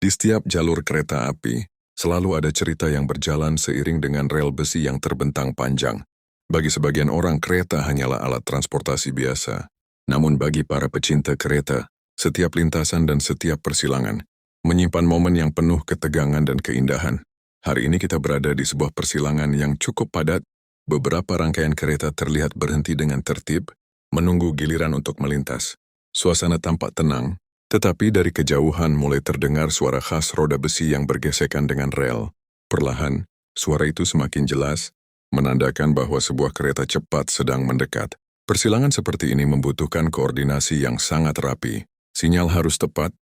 Di setiap jalur kereta api, selalu ada cerita yang berjalan seiring dengan rel besi yang terbentang panjang. Bagi sebagian orang, kereta hanyalah alat transportasi biasa. Namun bagi para pecinta kereta, setiap lintasan dan setiap persilangan menyimpan momen yang penuh ketegangan dan keindahan. Hari ini kita berada di sebuah persilangan yang cukup padat. Beberapa rangkaian kereta terlihat berhenti dengan tertib, menunggu giliran untuk melintas. Suasana tampak tenang, tetapi dari kejauhan mulai terdengar suara khas roda besi yang bergesekan dengan rel. Perlahan, suara itu semakin jelas, menandakan bahwa sebuah kereta cepat sedang mendekat. Persilangan seperti ini membutuhkan koordinasi yang sangat rapi. Sinyal harus tepat,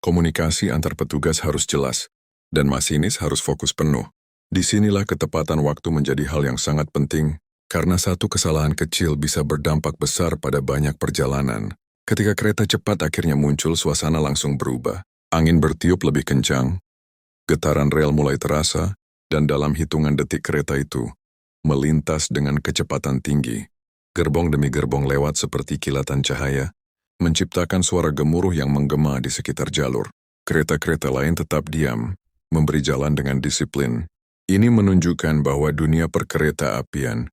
komunikasi antar petugas harus jelas, dan masinis harus fokus penuh. Disinilah ketepatan waktu menjadi hal yang sangat penting, karena satu kesalahan kecil bisa berdampak besar pada banyak perjalanan. Ketika kereta cepat akhirnya muncul, suasana langsung berubah. Angin bertiup lebih kencang, getaran rel mulai terasa, dan dalam hitungan detik kereta itu melintas dengan kecepatan tinggi. Gerbong demi gerbong lewat seperti kilatan cahaya, menciptakan suara gemuruh yang menggema di sekitar jalur. Kereta-kereta lain tetap diam, memberi jalan dengan disiplin. Ini menunjukkan bahwa dunia perkereta apian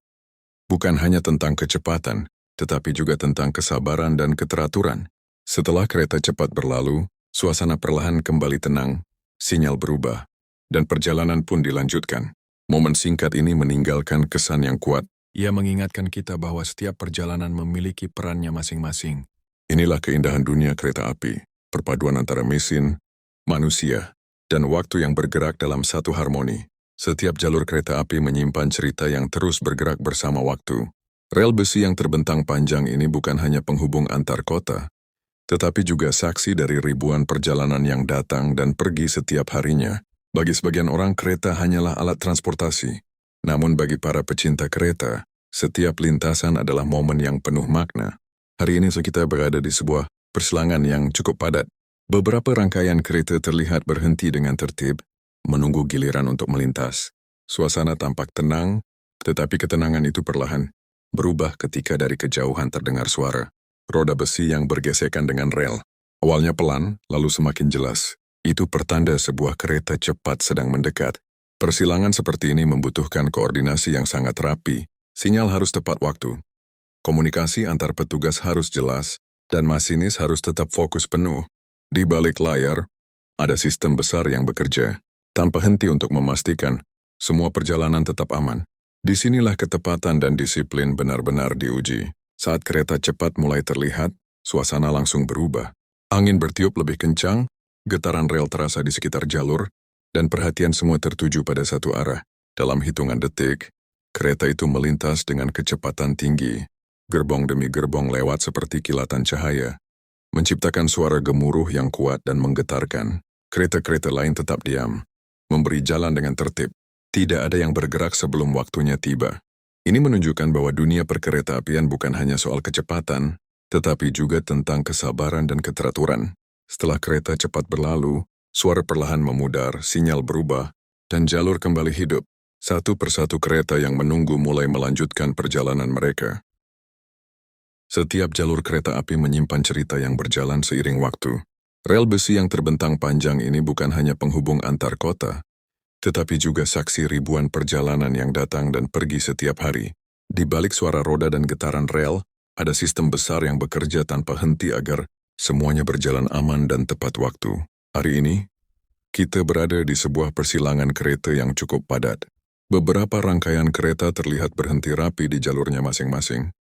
bukan hanya tentang kecepatan, tetapi juga tentang kesabaran dan keteraturan. Setelah kereta cepat berlalu, suasana perlahan kembali tenang, sinyal berubah, dan perjalanan pun dilanjutkan. Momen singkat ini meninggalkan kesan yang kuat. Ia mengingatkan kita bahwa setiap perjalanan memiliki perannya masing-masing. Inilah keindahan dunia kereta api, perpaduan antara mesin, manusia, dan waktu yang bergerak dalam satu harmoni. Setiap jalur kereta api menyimpan cerita yang terus bergerak bersama waktu. Rel besi yang terbentang panjang ini bukan hanya penghubung antar kota, tetapi juga saksi dari ribuan perjalanan yang datang dan pergi setiap harinya. Bagi sebagian orang, kereta hanyalah alat transportasi. Namun bagi para pecinta kereta, setiap lintasan adalah momen yang penuh makna. Hari ini kita berada di sebuah persilangan yang cukup padat. Beberapa rangkaian kereta terlihat berhenti dengan tertib, menunggu giliran untuk melintas. Suasana tampak tenang, tetapi ketenangan itu perlahan berubah ketika dari kejauhan terdengar suara roda besi yang bergesekan dengan rel. Awalnya pelan, lalu semakin jelas. Itu pertanda sebuah kereta cepat sedang mendekat. Persilangan seperti ini membutuhkan koordinasi yang sangat rapi. Sinyal harus tepat waktu. Komunikasi antar petugas harus jelas, dan masinis harus tetap fokus penuh. Di balik layar, ada sistem besar yang bekerja tanpa henti untuk memastikan semua perjalanan tetap aman. Disinilah ketepatan dan disiplin benar-benar diuji. Saat kereta cepat mulai terlihat, suasana langsung berubah. Angin bertiup lebih kencang, getaran rel terasa di sekitar jalur, dan perhatian semua tertuju pada satu arah. Dalam hitungan detik, kereta itu melintas dengan kecepatan tinggi. Gerbong demi gerbong lewat seperti kilatan cahaya, menciptakan suara gemuruh yang kuat dan menggetarkan. Kereta-kereta lain tetap diam, memberi jalan dengan tertib. Tidak ada yang bergerak sebelum waktunya tiba. Ini menunjukkan bahwa dunia perkereta-apian bukan hanya soal kecepatan, tetapi juga tentang kesabaran dan keteraturan. Setelah kereta cepat berlalu, suara perlahan memudar, sinyal berubah, dan jalur kembali hidup. Satu persatu kereta yang menunggu mulai melanjutkan perjalanan mereka. Setiap jalur kereta api menyimpan cerita yang berjalan seiring waktu. Rel besi yang terbentang panjang ini bukan hanya penghubung antar kota, tetapi juga saksi ribuan perjalanan yang datang dan pergi setiap hari. Di balik suara roda dan getaran rel, ada sistem besar yang bekerja tanpa henti agar semuanya berjalan aman dan tepat waktu. Hari ini, kita berada di sebuah persilangan kereta yang cukup padat. Beberapa rangkaian kereta terlihat berhenti rapi di jalurnya masing-masing,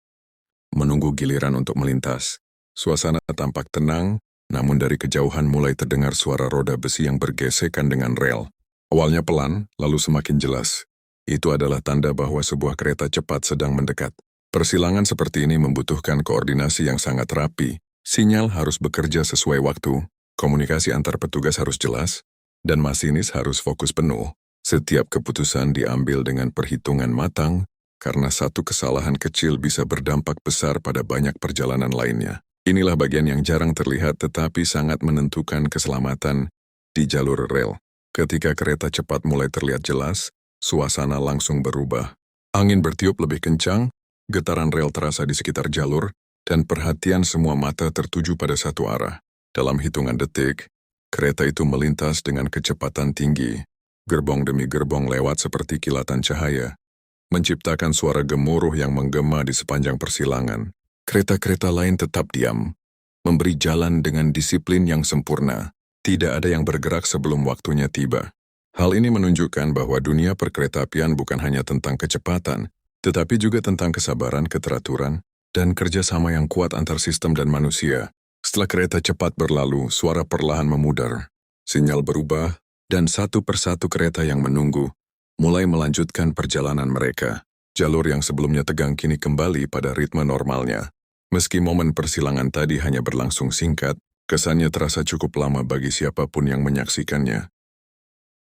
menunggu giliran untuk melintas. Suasana tampak tenang, namun dari kejauhan mulai terdengar suara roda besi yang bergesekan dengan rel. Awalnya pelan, lalu semakin jelas. Itu adalah tanda bahwa sebuah kereta cepat sedang mendekat. Persilangan seperti ini membutuhkan koordinasi yang sangat rapi. Sinyal harus bekerja sesuai waktu, komunikasi antar petugas harus jelas, dan masinis harus fokus penuh. Setiap keputusan diambil dengan perhitungan matang, karena satu kesalahan kecil bisa berdampak besar pada banyak perjalanan lainnya. Inilah bagian yang jarang terlihat tetapi sangat menentukan keselamatan di jalur rel. Ketika kereta cepat mulai terlihat jelas, suasana langsung berubah. Angin bertiup lebih kencang, getaran rel terasa di sekitar jalur, dan perhatian semua mata tertuju pada satu arah. Dalam hitungan detik, Kereta itu melintas dengan kecepatan tinggi, gerbong demi gerbong lewat seperti kilatan cahaya, menciptakan suara gemuruh yang menggema di sepanjang persilangan. Kereta-kereta lain tetap diam, memberi jalan dengan disiplin yang sempurna. Tidak ada yang bergerak sebelum waktunya tiba. Hal ini menunjukkan bahwa dunia perkeretaapian bukan hanya tentang kecepatan, tetapi juga tentang kesabaran, keteraturan, dan kerjasama yang kuat antar sistem dan manusia. Setelah kereta cepat berlalu, suara perlahan memudar. Sinyal berubah, dan satu persatu kereta yang menunggu mulai melanjutkan perjalanan mereka. Jalur yang sebelumnya tegang kini kembali pada ritme normalnya. Meski momen persilangan tadi hanya berlangsung singkat, kesannya terasa cukup lama bagi siapapun yang menyaksikannya.